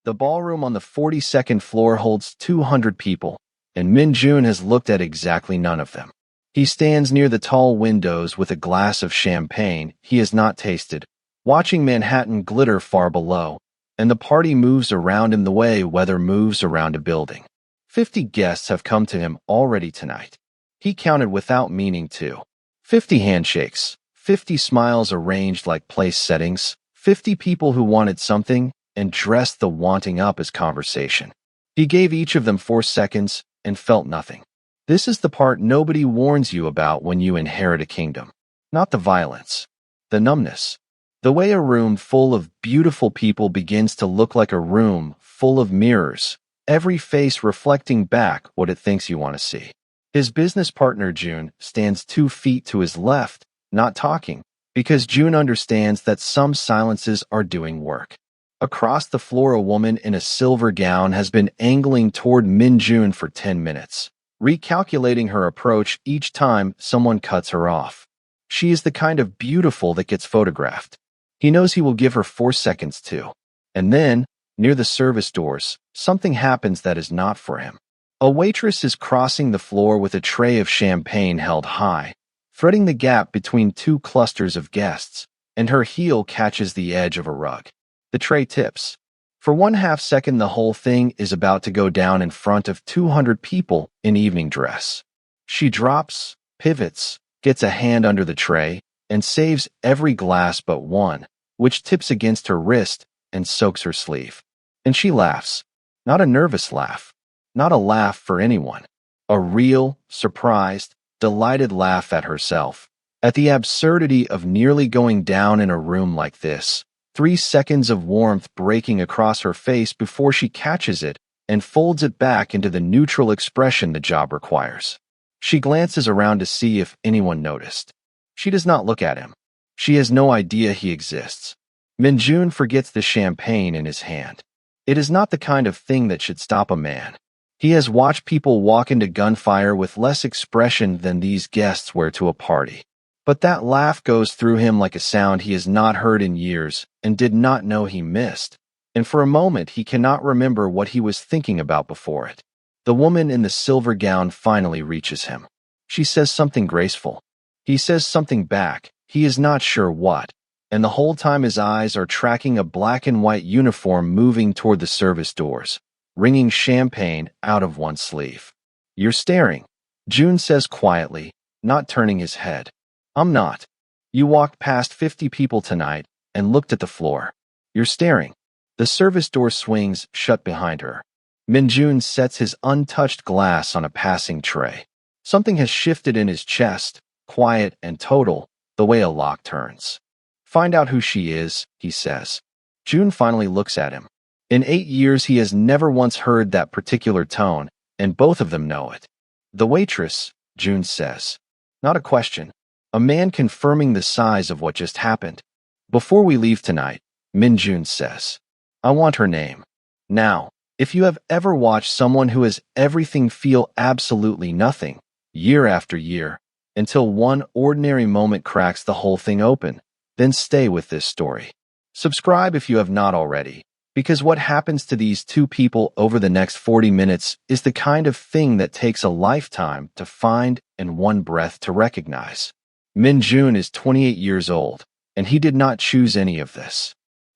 The ballroom on the 42nd floor holds 200 people, and Min Jun has looked at exactly none of them. He stands near the tall windows with a glass of champagne he has not tasted, watching Manhattan glitter far below, and the party moves around him the way weather moves around a building. 50 guests have come to him already tonight. He counted without meaning to. 50 handshakes, 50 smiles arranged like place settings, 50 people who wanted something and dressed the wanting up as conversation. He gave each of them 4 seconds and felt nothing. This is the part nobody warns you about when you inherit a kingdom. Not the violence, the numbness. The way a room full of beautiful people begins to look like a room full of mirrors, every face reflecting back what it thinks you want to see. His business partner June stands 2 feet to his left, not talking, because June understands that some silences are doing work. Across the floor, a woman in a silver gown has been angling toward Min Jun for 10 minutes, recalculating her approach each time someone cuts her off. She is the kind of beautiful that gets photographed. He knows he will give her 4 seconds too. And then, near the service doors, something happens that is not for him. A waitress is crossing the floor with a tray of champagne held high, threading the gap between 2 clusters of guests, and her heel catches the edge of a rug. The tray tips. For 1/2 second, the whole thing is about to go down in front of 200 people in evening dress. She drops, pivots, gets a hand under the tray, and saves every glass but one, which tips against her wrist and soaks her sleeve. And she laughs. Not a nervous laugh. Not a laugh for anyone. A real, surprised, delighted laugh at herself. At the absurdity of nearly going down in a room like this. 3 seconds of warmth breaking across her face before she catches it and folds it back into the neutral expression the job requires. She glances around to see if anyone noticed. She does not look at him. She has no idea he exists. Min Jun forgets the champagne in his hand. It is not the kind of thing that should stop a man. He has watched people walk into gunfire with less expression than these guests wear to a party. But that laugh goes through him like a sound he has not heard in years and did not know he missed. And for a moment he cannot remember what he was thinking about before it. The woman in the silver gown finally reaches him. She says something graceful. He says something back, he is not sure what, and the whole time his eyes are tracking a black and white uniform moving toward the service doors, wringing champagne out of one sleeve. You're staring, June says quietly, not turning his head. I'm not. You walked past 50 people tonight and looked at the floor. You're staring. The service door swings shut behind her. Min Jun sets his untouched glass on a passing tray. Something has shifted in his chest, quiet and total, the way a lock turns. Find out who she is, he says. June finally looks at him. In 8 years he has never once heard that particular tone, and both of them know it. The waitress, June says. Not a question. A man confirming the size of what just happened. Before we leave tonight, Min Jun says. I want her name. Now, if you have ever watched someone who has everything feel absolutely nothing, year after year, until one ordinary moment cracks the whole thing open, then stay with this story. Subscribe if you have not already, because what happens to these 2 people over the next 40 minutes is the kind of thing that takes a lifetime to find and one breath to recognize. Min Jun is 28 years old, and he did not choose any of this.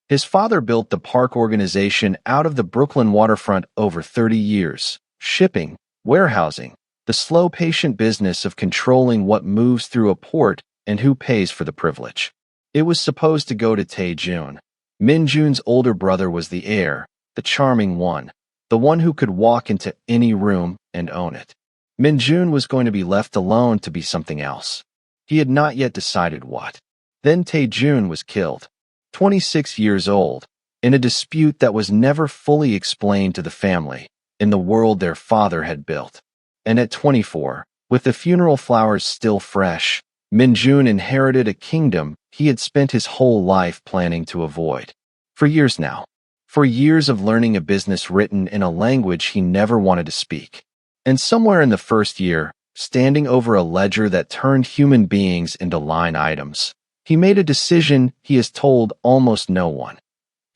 His father built the park organization out of the Brooklyn waterfront over 30 years, shipping, warehousing, the slow, patient business of controlling what moves through a port and who pays for the privilege. It was supposed to go to Tae Jun. Min Jun's older brother was the heir, the charming one, the one who could walk into any room and own it. Min Jun was going to be left alone to be something else. He had not yet decided what. Then Tae Jun was killed, 26 years old, in a dispute that was never fully explained to the family, in the world their father had built. And at 24, with the funeral flowers still fresh, Min Jun inherited a kingdom he had spent his whole life planning to avoid. For years now. For years of learning a business written in a language he never wanted to speak. And somewhere in the first year, standing over a ledger that turned human beings into line items, he made a decision he has told almost no one.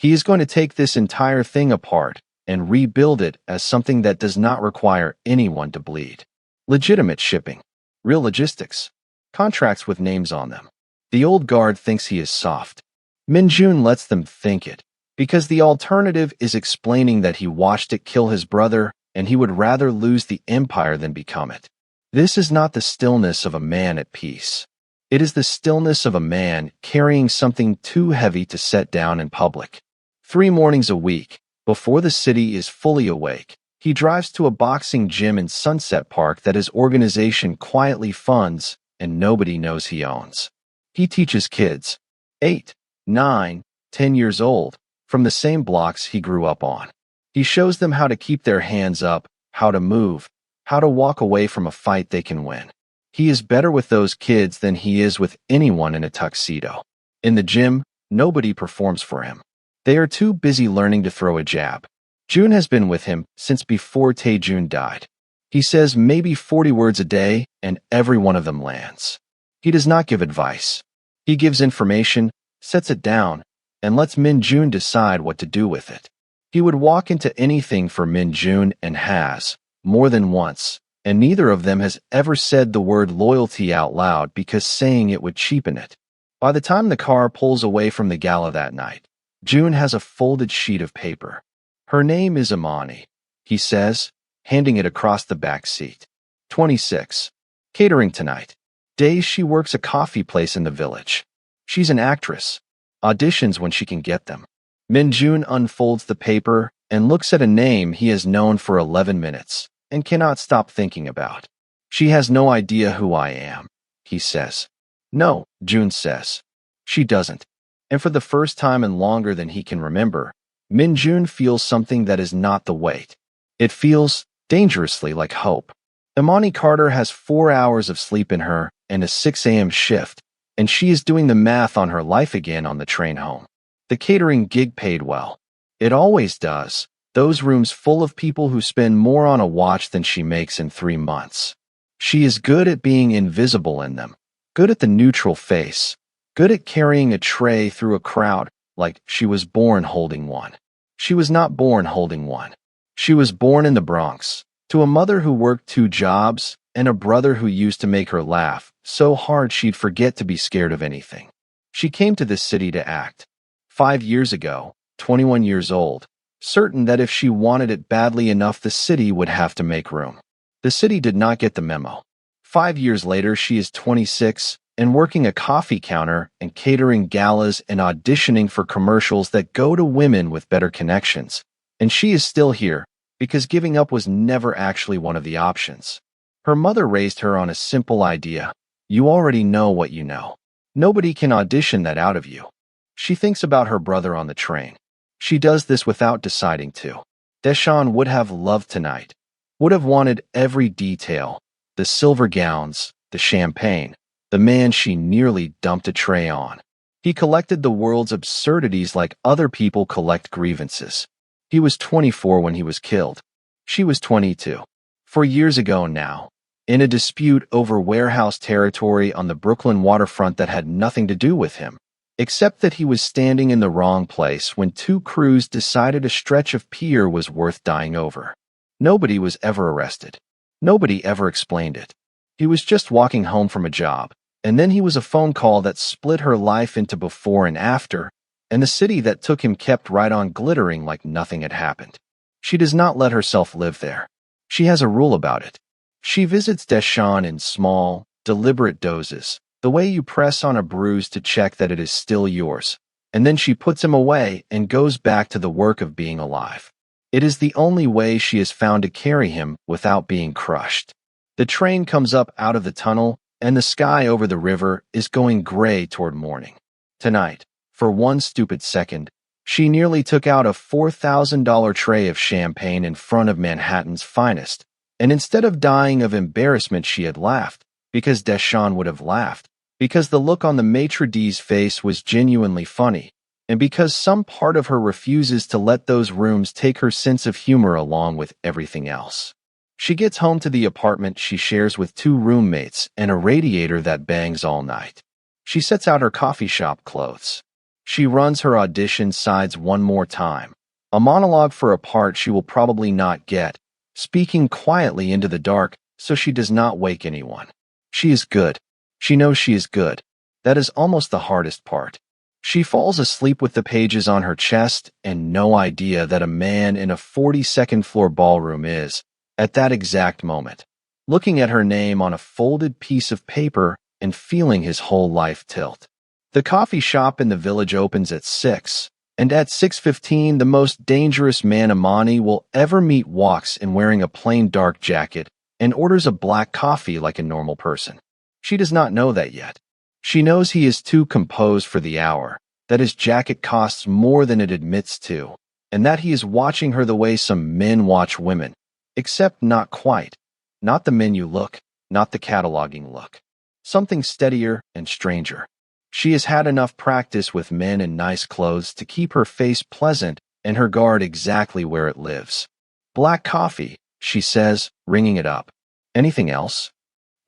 He is going to take this entire thing apart and rebuild it as something that does not require anyone to bleed. Legitimate shipping. Real logistics. Contracts with names on them. The old guard thinks he is soft. Min-jun lets them think it, because the alternative is explaining that he watched it kill his brother and he would rather lose the empire than become it. This is not the stillness of a man at peace. It is the stillness of a man carrying something too heavy to set down in public. 3 mornings a week, before the city is fully awake, he drives to a boxing gym in Sunset Park that his organization quietly funds and nobody knows he owns. He teaches kids, 8, 9, 10 years old, from the same blocks he grew up on. He shows them how to keep their hands up, how to move, how to walk away from a fight they can win. He is better with those kids than he is with anyone in a tuxedo. In the gym, nobody performs for him. They are too busy learning to throw a jab. Jun has been with him since before Tae-jun died. He says maybe 40 words a day, and every one of them lands. He does not give advice. He gives information, sets it down, and lets Min-jun decide what to do with it. He would walk into anything for Min-jun and has, more than once, and neither of them has ever said the word loyalty out loud because saying it would cheapen it. By the time the car pulls away from the gala that night, Jun has a folded sheet of paper. Her name is Ammani, he says, handing it across the back seat. 26. Catering tonight. Days she works a coffee place in the village. She's an actress. Auditions when she can get them. Min-jun unfolds the paper and looks at a name he has known for 11 minutes and cannot stop thinking about. She has no idea who I am, he says. No, Jun says. She doesn't. And for the first time in longer than he can remember, Min-jun feels something that is not the weight. It feels dangerously like hope. Ammani Carter has 4 hours of sleep in her and a 6 a.m. shift, and she is doing the math on her life again on the train home. The catering gig paid well. It always does. Those rooms full of people who spend more on a watch than she makes in 3 months. She is good at being invisible in them, good at the neutral face, good at carrying a tray through a crowd like she was born holding one. She was not born holding one. She was born in the Bronx, to a mother who worked 2 jobs and a brother who used to make her laugh so hard she'd forget to be scared of anything. She came to this city to act. 5 years ago, 21 years old, certain that if she wanted it badly enough the city would have to make room. The city did not get the memo. 5 years later she is 26 and working a coffee counter and catering galas and auditioning for commercials that go to women with better connections. And she is still here, because giving up was never actually one of the options. Her mother raised her on a simple idea. You already know what you know. Nobody can audition that out of you. She thinks about her brother on the train. She does this without deciding to. Deshawn would have loved tonight, would have wanted every detail, the silver gowns, the champagne, the man she nearly dumped a tray on. He collected the world's absurdities like other people collect grievances. He was 24 when he was killed. She was 22. 4 years ago now, in a dispute over warehouse territory on the Brooklyn waterfront that had nothing to do with him, except that he was standing in the wrong place when 2 crews decided a stretch of pier was worth dying over. Nobody was ever arrested. Nobody ever explained it. He was just walking home from a job, and then he was a phone call that split her life into before and after, and the city that took him kept right on glittering like nothing had happened. She does not let herself live there. She has a rule about it. She visits Deshawn in small, deliberate doses, the way you press on a bruise to check that it is still yours, and then she puts him away and goes back to the work of being alive. It is the only way she has found to carry him without being crushed. The train comes up out of the tunnel, and the sky over the river is going gray toward morning. Tonight, for one stupid second, she nearly took out a $4,000 tray of champagne in front of Manhattan's finest, and instead of dying of embarrassment she had laughed, because Deshawn would have laughed, because the look on the maitre d's face was genuinely funny, and because some part of her refuses to let those rooms take her sense of humor along with everything else. She gets home to the apartment she shares with 2 roommates and a radiator that bangs all night. She sets out her coffee shop clothes. She runs her audition sides one more time. A monologue for a part she will probably not get, speaking quietly into the dark so she does not wake anyone. She is good. She knows she is good. That is almost the hardest part. She falls asleep with the pages on her chest and no idea that a man in a 42nd floor ballroom is, at that exact moment, looking at her name on a folded piece of paper and feeling his whole life tilt. The coffee shop in the village opens at 6, and at 6:15 the most dangerous man Ammani will ever meet walks in wearing a plain dark jacket and orders a black coffee like a normal person. She does not know that yet. She knows he is too composed for the hour, that his jacket costs more than it admits to, and that he is watching her the way some men watch women, except not quite. Not the menu look, not the cataloging look. Something steadier and stranger. She has had enough practice with men in nice clothes to keep her face pleasant and her guard exactly where it lives. Black coffee, she says, ringing it up. Anything else?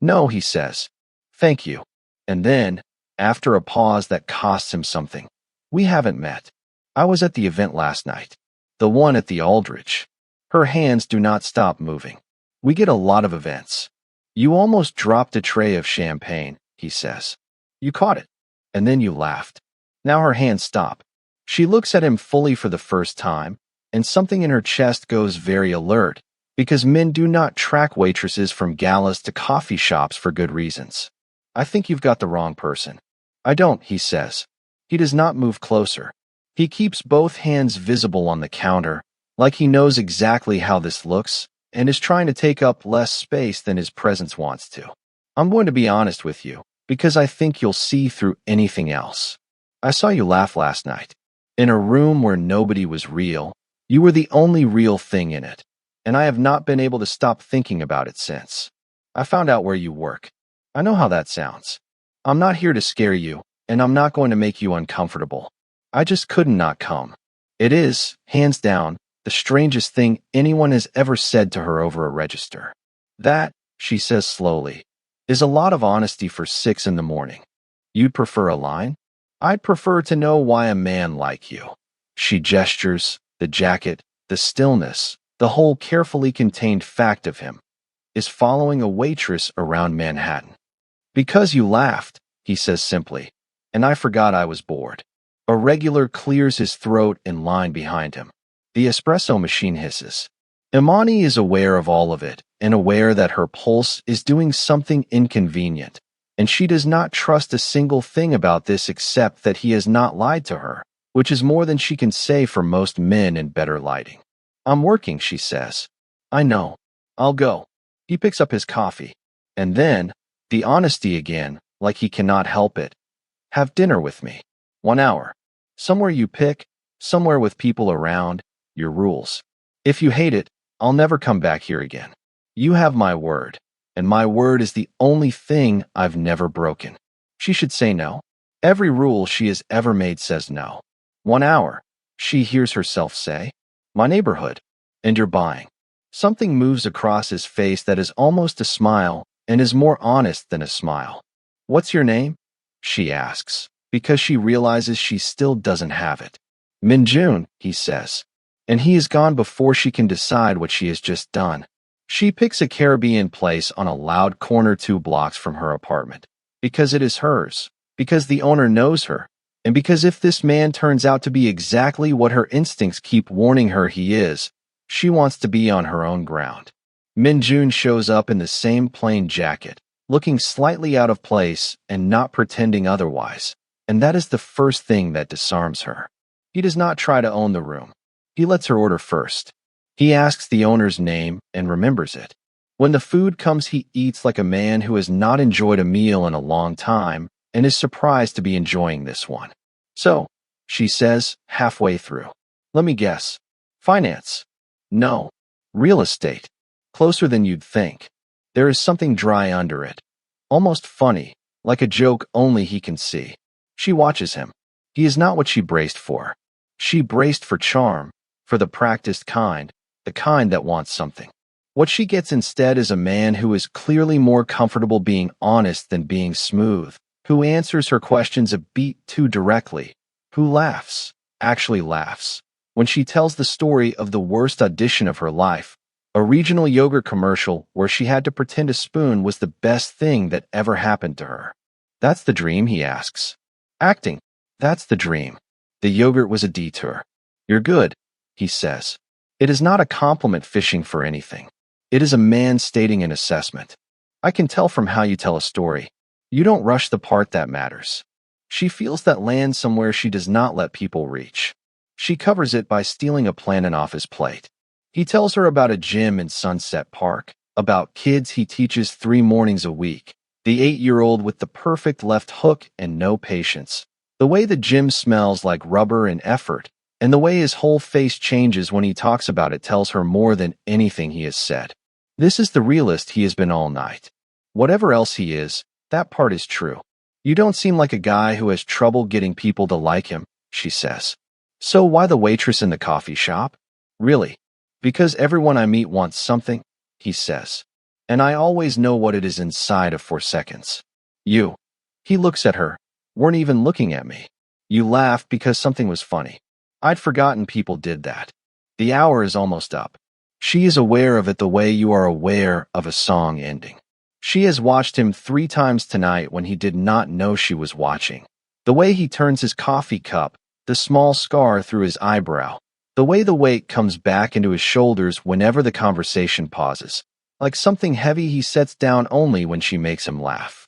No, he says. Thank you. And then, after a pause that costs him something, we haven't met. I was at the event last night. The one at the Aldrich. Her hands do not stop moving. We get a lot of events. You almost dropped a tray of champagne, he says. You caught it. And then you laughed. Now her hands stop. She looks at him fully for the first time, and something in her chest goes very alert, because men do not track waitresses from galas to coffee shops for good reasons. I think you've got the wrong person. I don't, he says. He does not move closer. He keeps both hands visible on the counter, like he knows exactly how this looks, and is trying to take up less space than his presence wants to. I'm going to be honest with you, because I think you'll see through anything else. I saw you laugh last night. In a room where nobody was real, you were the only real thing in it, and I have not been able to stop thinking about it since. I found out where you work. I know how that sounds. I'm not here to scare you, and I'm not going to make you uncomfortable. I just couldn't not come. It is, hands down, the strangest thing anyone has ever said to her over a register. That, she says slowly, is a lot of honesty for 6 in the morning. You'd prefer a line? I'd prefer to know why a man like you. She gestures, the jacket, the stillness, the whole carefully contained fact of him, is following a waitress around Manhattan. Because you laughed, he says simply, and I forgot I was bored. A regular clears his throat in line behind him. The espresso machine hisses. Ammani is aware of all of it, and aware that her pulse is doing something inconvenient, and she does not trust a single thing about this except that he has not lied to her, which is more than she can say for most men in better lighting. I'm working, she says. I know. I'll go. He picks up his coffee, and then, the honesty again, like he cannot help it. Have dinner with me. 1 hour. Somewhere you pick, somewhere with people around, your rules. If you hate it, I'll never come back here again. You have my word, and my word is the only thing I've never broken. She should say no. Every rule she has ever made says no. 1 hour, she hears herself say. My neighborhood. And you're buying. Something moves across his face that is almost a smile and is more honest than a smile. What's your name? She asks, because she realizes she still doesn't have it. Minjun, he says. And he is gone before she can decide what she has just done. She picks a Caribbean place on a loud corner 2 blocks from her apartment, because it is hers, because the owner knows her, and because if this man turns out to be exactly what her instincts keep warning her he is, she wants to be on her own ground. Minjun shows up in the same plain jacket, looking slightly out of place and not pretending otherwise, and that is the first thing that disarms her. He does not try to own the room. He lets her order first. He asks the owner's name and remembers it. When the food comes, he eats like a man who has not enjoyed a meal in a long time and is surprised to be enjoying this one. So, she says, halfway through. Let me guess. Finance. No. Real estate. Closer than you'd think. There is something dry under it. Almost funny, like a joke only he can see. She watches him. He is not what she braced for. She braced for charm, for the practiced kind, the kind that wants something. What she gets instead is a man who is clearly more comfortable being honest than being smooth, who answers her questions a beat too directly, who laughs, actually laughs, when she tells the story of the worst audition of her life, a regional yogurt commercial where she had to pretend a spoon was the best thing that ever happened to her. That's the dream, he asks. Acting, that's the dream. The yogurt was a detour. You're good, he says. It is not a compliment fishing for anything. It is a man stating an assessment. I can tell from how you tell a story. You don't rush the part that matters. She feels that land somewhere she does not let people reach. She covers it by stealing a planet off his plate. He tells her about a gym in Sunset Park, about kids he teaches 3 mornings a week, the 8-year-old with the perfect left hook and no patience, the way the gym smells like rubber and effort, and the way his whole face changes when he talks about it tells her more than anything he has said. This is the realist he has been all night. Whatever else he is, that part is true. You don't seem like a guy who has trouble getting people to like him, she says. So why the waitress in the coffee shop? Really? Because everyone I meet wants something, he says. And I always know what it is inside of 4 seconds. You. He looks at her. Weren't even looking at me. You laughed because something was funny. I'd forgotten people did that. The hour is almost up. She is aware of it the way you are aware of a song ending. She has watched him 3 times tonight when he did not know she was watching. The way he turns his coffee cup, the small scar through his eyebrow, the way the weight comes back into his shoulders whenever the conversation pauses, like something heavy he sets down only when she makes him laugh.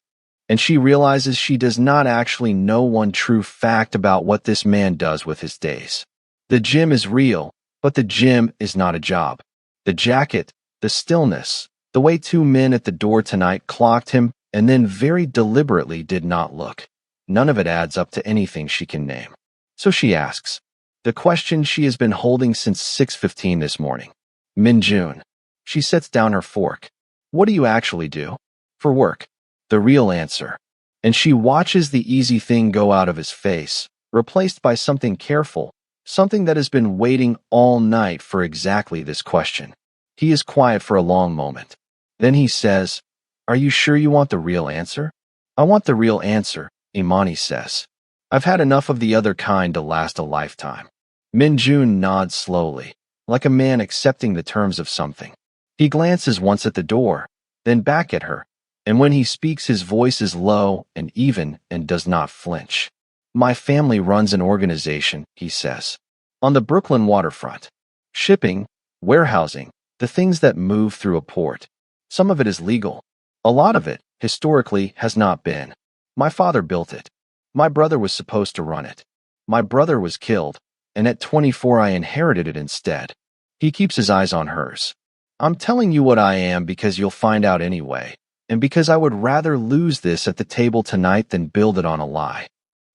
And she realizes she does not actually know one true fact about what this man does with his days. The gym is real, but the gym is not a job. The jacket, the stillness, the way 2 men at the door tonight clocked him and then very deliberately did not look. None of it adds up to anything she can name. So she asks, the question she has been holding since 6:15 this morning. Min-jun. She sets down her fork. What do you actually do? For work. The real answer. And she watches the easy thing go out of his face, replaced by something careful, something that has been waiting all night for exactly this question. He is quiet for a long moment. Then he says, Are you sure you want the real answer? I want the real answer, Ammani says. I've had enough of the other kind to last a lifetime. Min-jun nods slowly, like a man accepting the terms of something. He glances once at the door, then back at her, and when he speaks his voice is low and even and does not flinch. My family runs an organization, he says, on the Brooklyn waterfront. Shipping, warehousing, the things that move through a port. Some of it is legal. A lot of it, historically, has not been. My father built it. My brother was supposed to run it. My brother was killed, and at 24 I inherited it instead. He keeps his eyes on hers. I'm telling you what I am because you'll find out anyway, and because I would rather lose this at the table tonight than build it on a lie.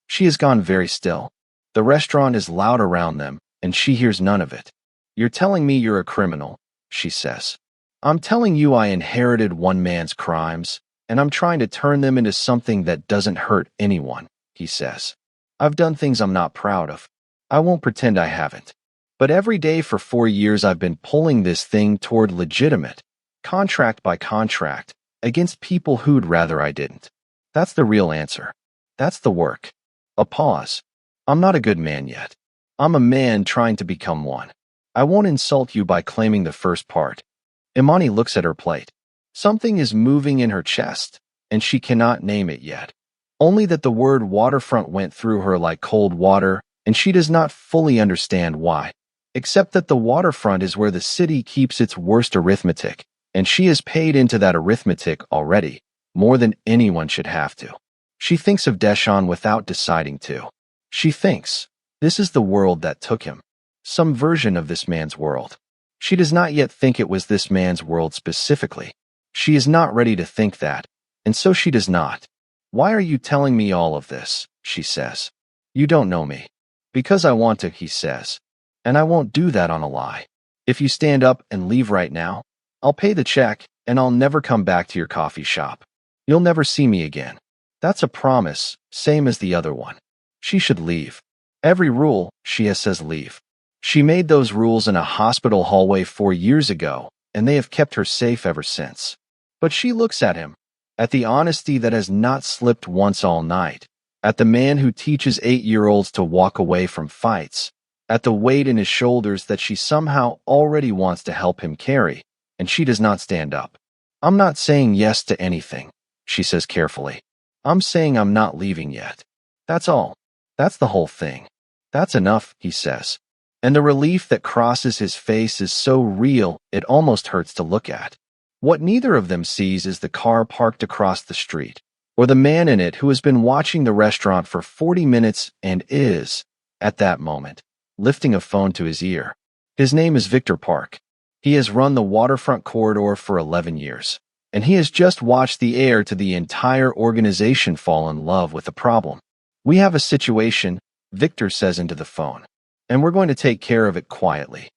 She has gone very still. The restaurant is loud around them, and she hears none of it. You're telling me you're a criminal, she says. I'm telling you I inherited one man's crimes, and I'm trying to turn them into something that doesn't hurt anyone, he says. I've done things I'm not proud of. I won't pretend I haven't. But every day for 4 years I've been pulling this thing toward legitimate, contract by contract, against people who'd rather I didn't. That's the real answer. That's the work. A pause. I'm not a good man yet. I'm a man trying to become one. I won't insult you by claiming the first part. Ammani looks at her plate. Something is moving in her chest, and she cannot name it yet. Only that the word waterfront went through her like cold water, and she does not fully understand why, except that the waterfront is where the city keeps its worst arithmetic, and she has paid into that arithmetic already, more than anyone should have to. She thinks of Deshawn without deciding to. She thinks, this is the world that took him. Some version of this man's world. She does not yet think it was this man's world specifically. She is not ready to think that, and so she does not. Why are you telling me all of this? She says. You don't know me. Because I want to, he says. And I won't do that on a lie. If you stand up and leave right now, I'll pay the check, and I'll never come back to your coffee shop. You'll never see me again. That's a promise, same as the other one. She should leave. Every rule, she has says leave. She made those rules in a hospital hallway 4 years ago, and they have kept her safe ever since. But she looks at him, at the honesty that has not slipped once all night, at the man who teaches 8-year-olds to walk away from fights, at the weight in his shoulders that she somehow already wants to help him carry, and she does not stand up. I'm not saying yes to anything, she says carefully. I'm saying I'm not leaving yet. That's all. That's the whole thing. That's enough, he says. And the relief that crosses his face is so real it almost hurts to look at. What neither of them sees is the car parked across the street, or the man in it who has been watching the restaurant for 40 minutes and is, at that moment, lifting a phone to his ear. His name is Victor Park. He has run the waterfront corridor for 11 years, and he has just watched the heir to the entire organization fall in love with the problem. We have a situation, Victor says into the phone, and we're going to take care of it quietly.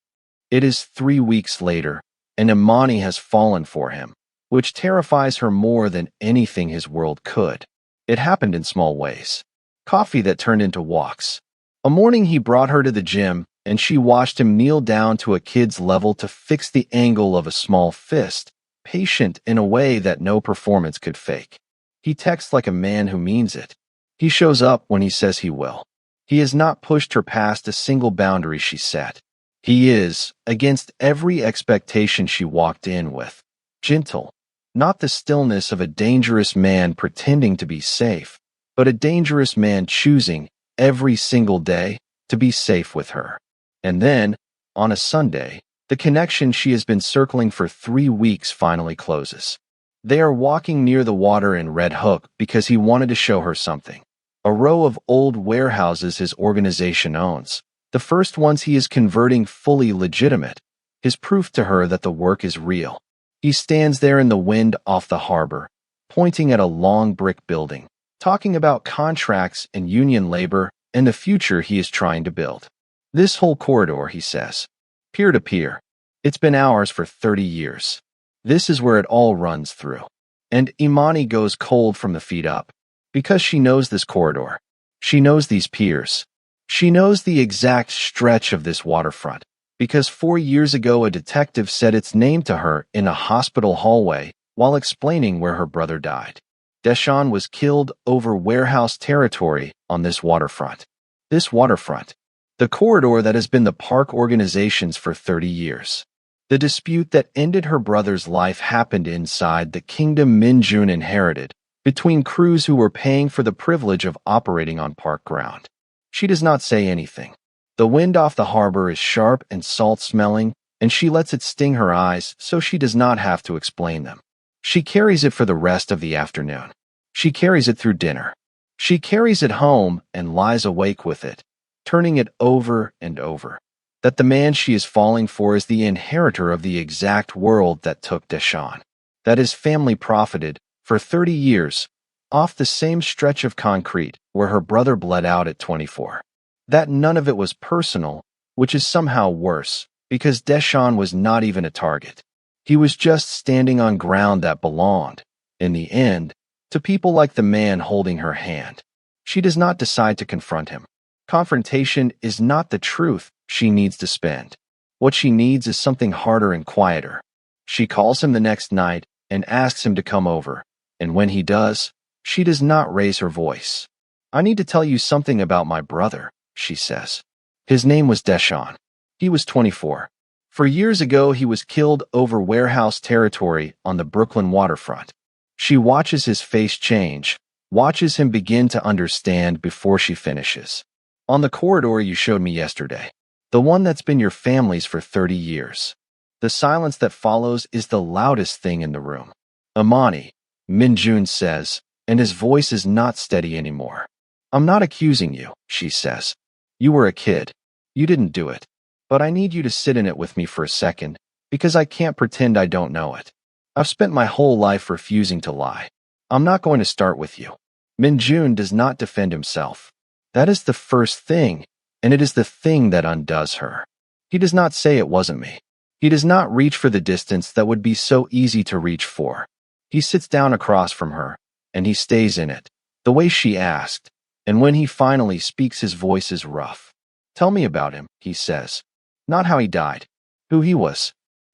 It is 3 weeks later, and Ammani has fallen for him, which terrifies her more than anything his world could. It happened in small ways. Coffee that turned into walks. A morning he brought her to the gym, and she watched him kneel down to a kid's level to fix the angle of a small fist, patient in a way that no performance could fake. He texts like a man who means it. He shows up when he says he will. He has not pushed her past a single boundary she set. He is, against every expectation she walked in with, gentle, not the stillness of a dangerous man pretending to be safe, but a dangerous man choosing, every single day, to be safe with her. And then, on a Sunday, the connection she has been circling for 3 weeks finally closes. They are walking near the water in Red Hook because he wanted to show her something. A row of old warehouses his organization owns. The first ones he is converting fully legitimate, his proof to her that the work is real. He stands there in the wind off the harbor, pointing at a long brick building, talking about contracts and union labor and the future he is trying to build. This whole corridor, he says, peer-to-peer. It's been ours for 30 years. This is where it all runs through. And Ammani goes cold from the feet up, because she knows this corridor. She knows these piers. She knows the exact stretch of this waterfront, because 4 years ago a detective said its name to her in a hospital hallway while explaining where her brother died. Deshawn was killed over warehouse territory on this waterfront. This waterfront. The corridor that has been the park organization's for 30 years. The dispute that ended her brother's life happened inside the kingdom Min Jun inherited, between crews who were paying for the privilege of operating on park ground. She does not say anything. The wind off the harbor is sharp and salt-smelling, and she lets it sting her eyes so she does not have to explain them. She carries it for the rest of the afternoon. She carries it through dinner. She carries it home and lies awake with it, turning it over and over, that the man she is falling for is the inheritor of the exact world that took Deshawn, that his family profited, for 30 years, off the same stretch of concrete where her brother bled out at 24. That none of it was personal, which is somehow worse, because Deshawn was not even a target. He was just standing on ground that belonged, in the end, to people like the man holding her hand. She does not decide to confront him. Confrontation is not the truth she needs to spend. What she needs is something harder and quieter. She calls him the next night and asks him to come over, and when he does, she does not raise her voice. I need to tell you something about my brother, she says. His name was Deshawn. He was 24. 4 years ago, he was killed over warehouse territory on the Brooklyn waterfront. She watches his face change, watches him begin to understand before she finishes. On the corridor you showed me yesterday, the one that's been your family's for 30 years. The silence that follows is the loudest thing in the room. Ammani, Min Jun says, and his voice is not steady anymore. I'm not accusing you, she says. You were a kid. You didn't do it. But I need you to sit in it with me for a second, because I can't pretend I don't know it. I've spent my whole life refusing to lie. I'm not going to start with you. Min Jun does not defend himself. That is the first thing, and it is the thing that undoes her. He does not say it wasn't me. He does not reach for the distance that would be so easy to reach for. He sits down across from her, and he stays in it, the way she asked, and when he finally speaks his voice is rough. Tell me about him, he says. Not how he died, who he was.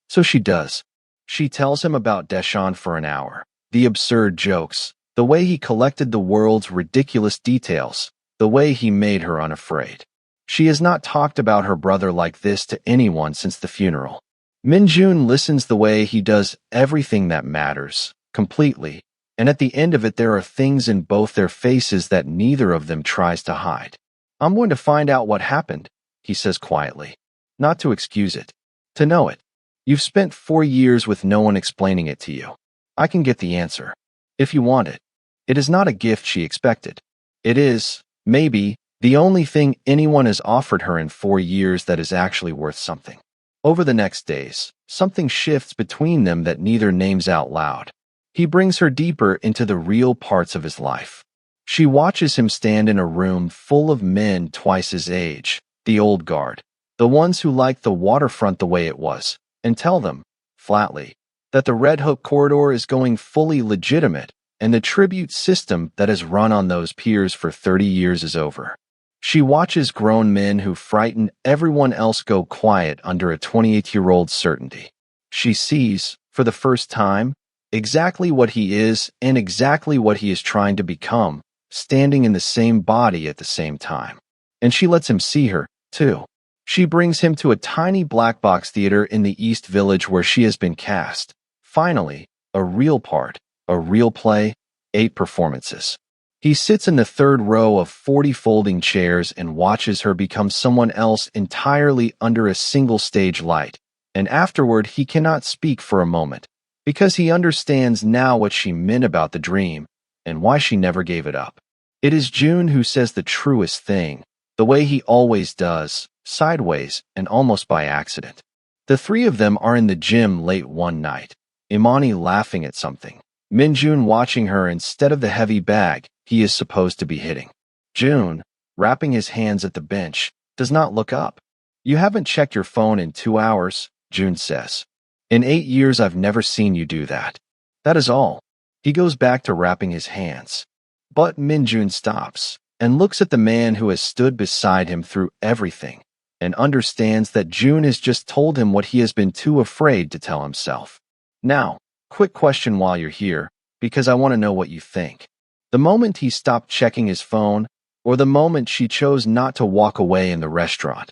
So she does. She tells him about Deshawn for an hour, the absurd jokes, The way he collected the world's ridiculous details, the way he made her unafraid. She has not talked about her brother like this to anyone since the funeral. Minjun listens the way he does everything that matters, completely, and at the end of it there are things in both their faces that neither of them tries to hide. I'm going to find out what happened, he says quietly. Not to excuse it. To know it. You've spent 4 years with no one explaining it to you. I can get the answer. If you want it. It is not a gift she expected. It is, maybe, the only thing anyone has offered her in 4 years that is actually worth something. Over the next days, something shifts between them that neither names out loud. He brings her deeper into the real parts of his life. She watches him stand in a room full of men twice his age, the old guard, the ones who liked the waterfront the way it was, and tell them, flatly, that the Red Hook corridor is going fully legitimate and the tribute system that has run on those piers for 30 years is over. She watches grown men who frighten everyone else go quiet under a 28-year-old certainty. She sees, for the first time, exactly what he is and exactly what he is trying to become, standing in the same body at the same time. And she lets him see her, too. She brings him to a tiny black box theater in the East Village where she has been cast. Finally, a real part, a real play, 8 performances. He sits in the third row of 40 folding chairs and watches her become someone else entirely under a single stage light, and afterward he cannot speak for a moment, because he understands now what she meant about the dream, and why she never gave it up. It is June who says the truest thing, the way he always does, sideways and almost by accident. The 3 of them are in the gym late one night, Ammani laughing at something, Minjun watching her instead of the heavy bag he is supposed to be hitting. June, wrapping his hands at the bench, does not look up. You haven't checked your phone in 2 hours, June says. In 8 years I've never seen you do that. That is all. He goes back to wrapping his hands. But Minjun stops and looks at the man who has stood beside him through everything and understands that June has just told him what he has been too afraid to tell himself. Now, quick question while you're here, because I want to know what you think. The moment he stopped checking his phone, or the moment she chose not to walk away in the restaurant?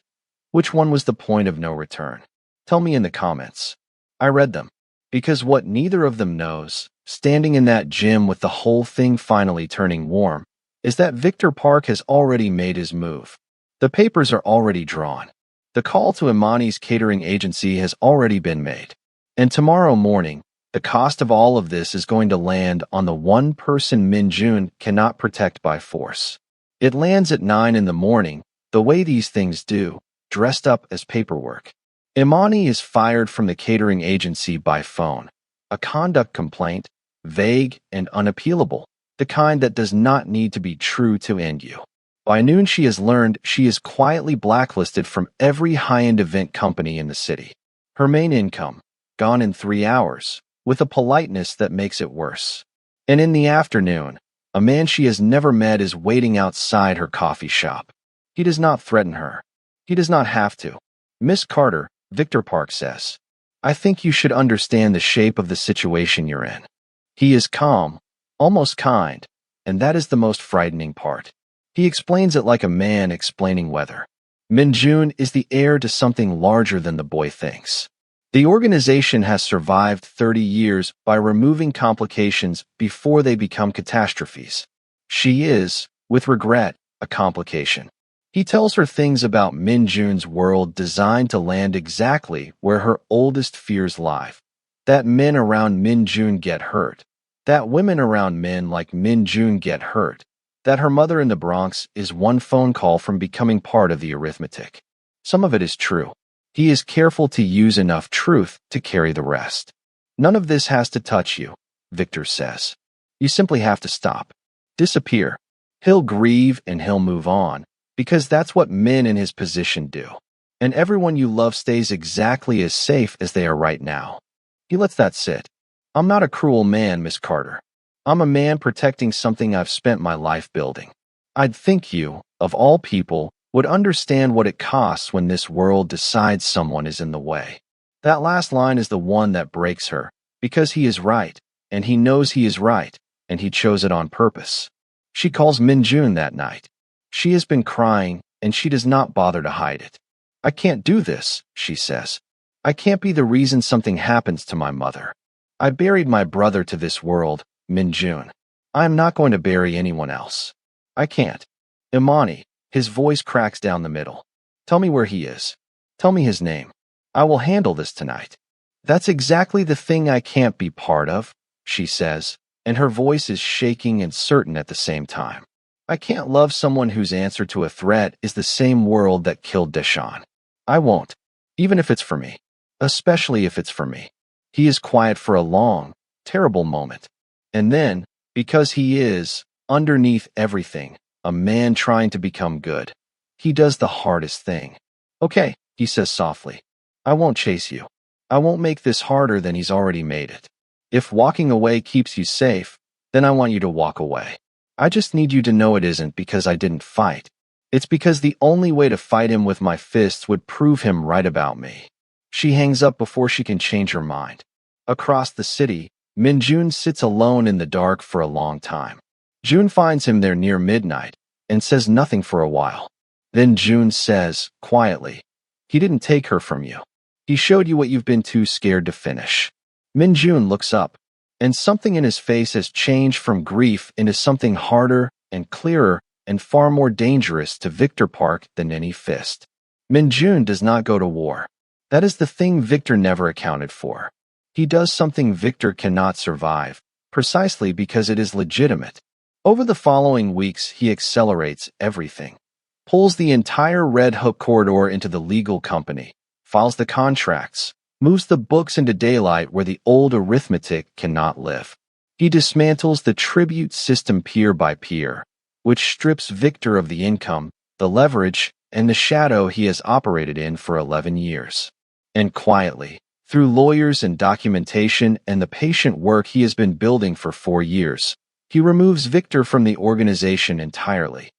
Which one was the point of no return? Tell me in the comments. I read them. Because what neither of them knows, standing in that gym with the whole thing finally turning warm, is that Victor Park has already made his move. The papers are already drawn. The call to Ammani's catering agency has already been made. And tomorrow morning, the cost of all of this is going to land on the one person Minjun cannot protect by force. It lands at 9 in the morning, the way these things do, dressed up as paperwork. Ammani is fired from the catering agency by phone. A conduct complaint, vague and unappealable, the kind that does not need to be true to end you. By noon she has learned she is quietly blacklisted from every high-end event company in the city. Her main income, gone in 3 hours, with a politeness that makes it worse. And in the afternoon, a man she has never met is waiting outside her coffee shop. He does not threaten her. He does not have to. Miss Carter, Victor Park says, I think you should understand the shape of the situation you're in. He is calm, almost kind, and that is the most frightening part. He explains it like a man explaining weather. Minjun is the heir to something larger than the boy thinks. The organization has survived 30 years by removing complications before they become catastrophes. She is, with regret, a complication. He tells her things about Minjun's world designed to land exactly where her oldest fears lie. That men around Minjun get hurt. That women around men like Minjun get hurt. That her mother in the Bronx is one phone call from becoming part of the arithmetic. Some of it is true. He is careful to use enough truth to carry the rest. None of this has to touch you, Victor says. You simply have to stop. Disappear. He'll grieve and he'll move on, because that's what men in his position do. And everyone you love stays exactly as safe as they are right now. He lets that sit. I'm not a cruel man, Miss Carter. I'm a man protecting something I've spent my life building. I'd think you, of all people, would understand what it costs when this world decides someone is in the way. That last line is the one that breaks her, because he is right, and he knows he is right, and he chose it on purpose. She calls Min-jun that night. She has been crying, and she does not bother to hide it. I can't do this, she says. I can't be the reason something happens to my mother. I buried my brother to this world, Min-jun. I am not going to bury anyone else. I can't. Ammani, his voice cracks down the middle. Tell me where he is. Tell me his name. I will handle this tonight. That's exactly the thing I can't be part of, she says, and her voice is shaking and certain at the same time. I can't love someone whose answer to a threat is the same world that killed Deshawn. I won't, even if it's for me, especially if it's for me. He is quiet for a long, terrible moment. And then, because he is, underneath everything, a man trying to become good, he does the hardest thing. Okay, he says softly. I won't chase you. I won't make this harder than he's already made it. If walking away keeps you safe, then I want you to walk away. I just need you to know it isn't because I didn't fight. It's because the only way to fight him with my fists would prove him right about me. She hangs up before she can change her mind. Across the city, Min-jun sits alone in the dark for a long time. Jun finds him there near midnight and says nothing for a while. Then Jun says, quietly, he didn't take her from you. He showed you what you've been too scared to finish. Min-jun looks up, and something in his face has changed from grief into something harder and clearer and far more dangerous to Victor Park than any fist. Min-jun does not go to war. That is the thing Victor never accounted for. He does something Victor cannot survive, precisely because it is legitimate. Over the following weeks, he accelerates everything, pulls the entire Red Hook corridor into the legal company, files the contracts, moves the books into daylight where the old arithmetic cannot live. He dismantles the tribute system peer by peer, which strips Victor of the income, the leverage, and the shadow he has operated in for 11 years. And quietly, through lawyers and documentation and the patient work he has been building for 4 years, he removes Victor from the organization entirely,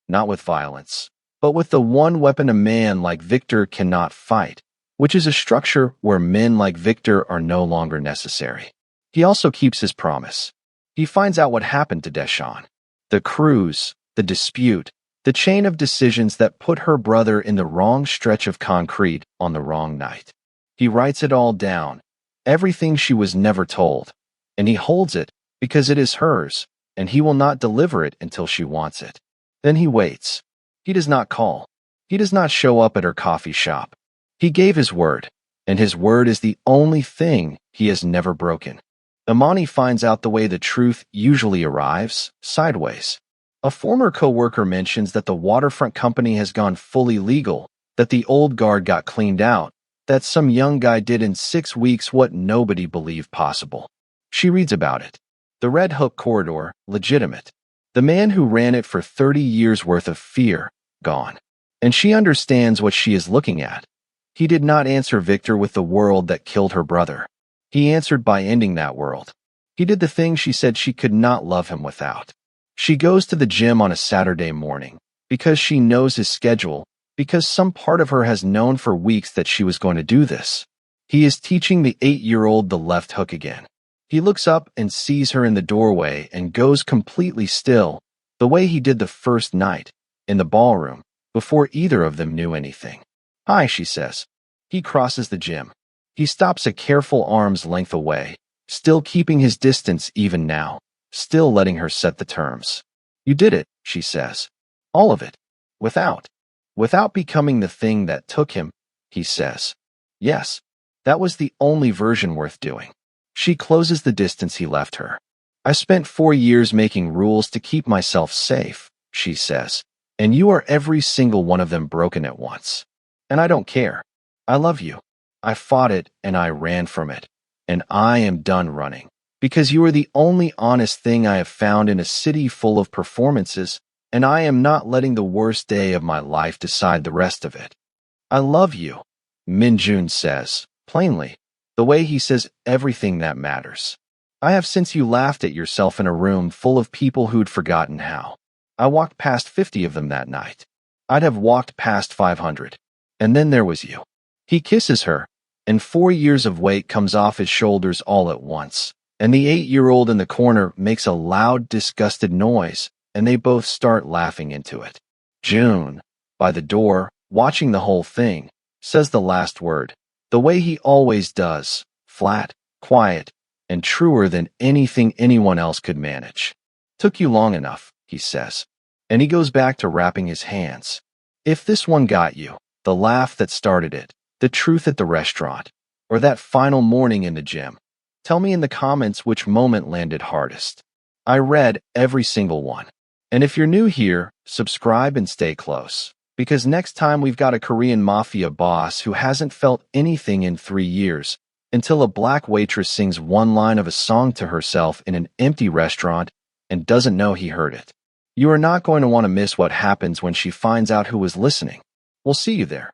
not with violence, but with the one weapon a man like Victor cannot fight, which is a structure where men like Victor are no longer necessary. He also keeps his promise. He finds out what happened to Deshawn. The cruise, the dispute, the chain of decisions that put her brother in the wrong stretch of concrete on the wrong night. He writes it all down, everything she was never told, and he holds it because it is hers, and he will not deliver it until she wants it. Then he waits. He does not call. He does not show up at her coffee shop. He gave his word, and his word is the only thing he has never broken. Ammani finds out the way the truth usually arrives, sideways. A former co-worker mentions that the waterfront company has gone fully legal, that the old guard got cleaned out, that some young guy did in 6 weeks what nobody believed possible. She reads about it. The Red Hook corridor, legitimate. The man who ran it for 30 years worth of fear, gone. And she understands what she is looking at. He did not answer Victor with the world that killed her brother. He answered by ending that world. He did the thing she said she could not love him without. She goes to the gym on a Saturday morning because she knows his schedule, because some part of her has known for weeks that she was going to do this. He is teaching the 8-year-old the left hook again. He looks up and sees her in the doorway and goes completely still, the way he did the first night, in the ballroom, before either of them knew anything. Hi, she says. He crosses the gym. He stops a careful arm's length away, still keeping his distance even now, still letting her set the terms. You did it, she says. All of it. Without becoming the thing that took him, he says. Yes, that was the only version worth doing. She closes the distance he left her. I spent 4 years making rules to keep myself safe, she says, and you are every single one of them broken at once. And I don't care. I love you. I fought it and I ran from it, and I am done running, because you are the only honest thing I have found in a city full of performances, and I am not letting the worst day of my life decide the rest of it. I love you, Min-jun says, plainly, the way he says everything that matters. I have since you laughed at yourself in a room full of people who'd forgotten how. I walked past 50 of them that night. I'd have walked past 500. And then there was you. He kisses her, and 4 years of weight comes off his shoulders all at once, And the 8-year-old in the corner makes a loud, disgusted noise, and they both start laughing into it. June, by the door, watching the whole thing, says the last word, the way he always does, flat, quiet, and truer than anything anyone else could manage. Took you long enough, he says. And he goes back to wrapping his hands. If this one got you, the laugh that started it, the truth at the restaurant, or that final morning in the gym, tell me in the comments which moment landed hardest. I read every single one. And if you're new here, subscribe and stay close. Because next time we've got a Korean mafia boss who hasn't felt anything in 3 years, until a black waitress sings one line of a song to herself in an empty restaurant and doesn't know he heard it. You are not going to want to miss what happens when she finds out who was listening. We'll see you there.